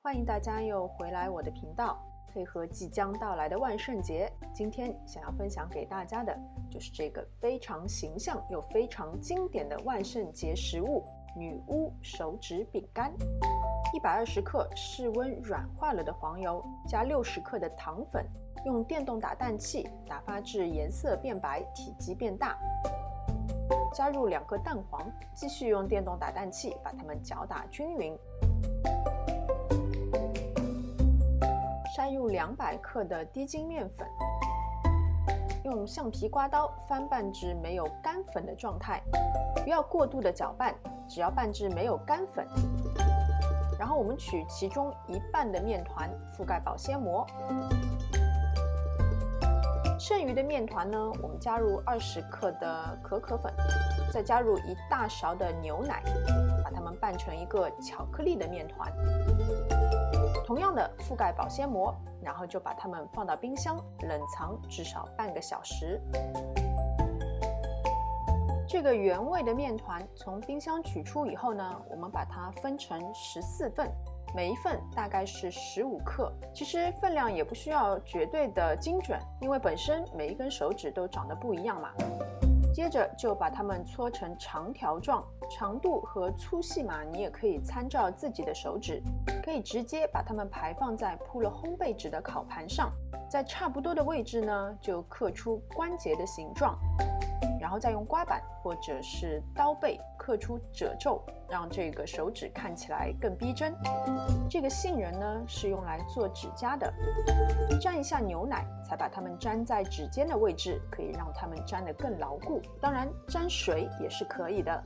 欢迎大家又回来我的频道，配合即将到来的万圣节，今天想要分享给大家的就是这个非常形象又非常经典的万圣节食物——女巫手指饼干。120克室温软化了的黄油，加60克的糖粉，用电动打蛋器打发至颜色变白，体积变大。加入2个蛋黄，继续用电动打蛋器把它们搅打均匀。筛入200克的低筋面粉，用橡皮刮刀翻拌至没有干粉的状态，不要过度的搅拌，只要拌至没有干粉。然后我们取其中1半的面团覆盖保鲜膜，剩余的面团呢，我们加入20克的可可粉，再加入1大勺的牛奶，把它们拌成一个巧克力的面团。同样的覆盖保鲜膜，然后就把它们放到冰箱冷藏至少半个小时。这个原味的面团从冰箱取出以后呢，我们把它分成14份，每一份大概是15克。其实分量也不需要绝对的精准，因为本身每一根手指都长得不一样嘛。接着就把它们搓成长条状，长度和粗细嘛，你也可以参照自己的手指，可以直接把它们排放在铺了烘焙纸的烤盘上，在差不多的位置呢，就刻出关节的形状，然后再用刮板或者是刀背刻出褶皱，让这个手指看起来更逼真。这个杏仁呢是用来做指甲的，沾一下牛奶，才把它们粘在指尖的位置，可以让它们粘得更牢固。当然，沾水也是可以的。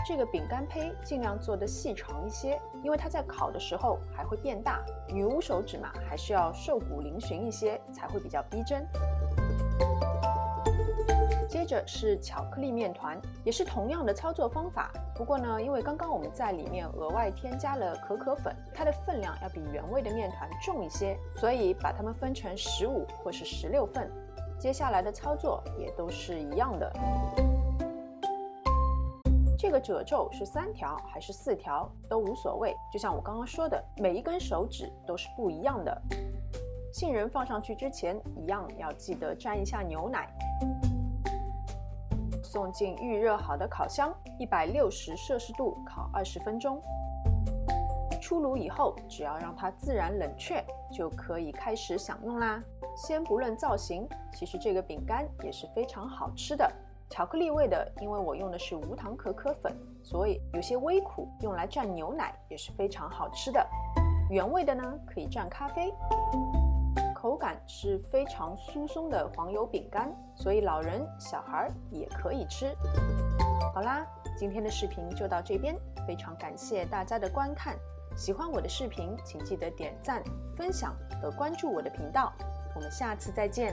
这个饼干胚尽量做得细长一些，因为它在烤的时候还会变大。女巫手指嘛，还是要瘦骨嶙峋一些，才会比较逼真。接着是巧克力面团，也是同样的操作方法。不过呢，因为刚刚我们在里面额外添加了可可粉，它的分量要比原味的面团重一些，所以把它们分成15或是16份。接下来的操作也都是一样的。这个褶皱是3条还是4条都无所谓，就像我刚刚说的，每一根手指都是不一样的。杏仁放上去之前，一样要记得沾一下牛奶。送进预热好的烤箱，160摄氏度烤20分钟。出炉以后，只要让它自然冷却，就可以开始享用啦。先不论造型，其实这个饼干也是非常好吃的。巧克力味的，因为我用的是无糖可可粉，所以有些微苦，用来蘸牛奶也是非常好吃的。原味的呢，可以蘸咖啡。口感是非常酥松的黄油饼干，所以老人小孩也可以吃。好啦，今天的视频就到这边，非常感谢大家的观看。喜欢我的视频，请记得点赞、分享和关注我的频道。我们下次再见。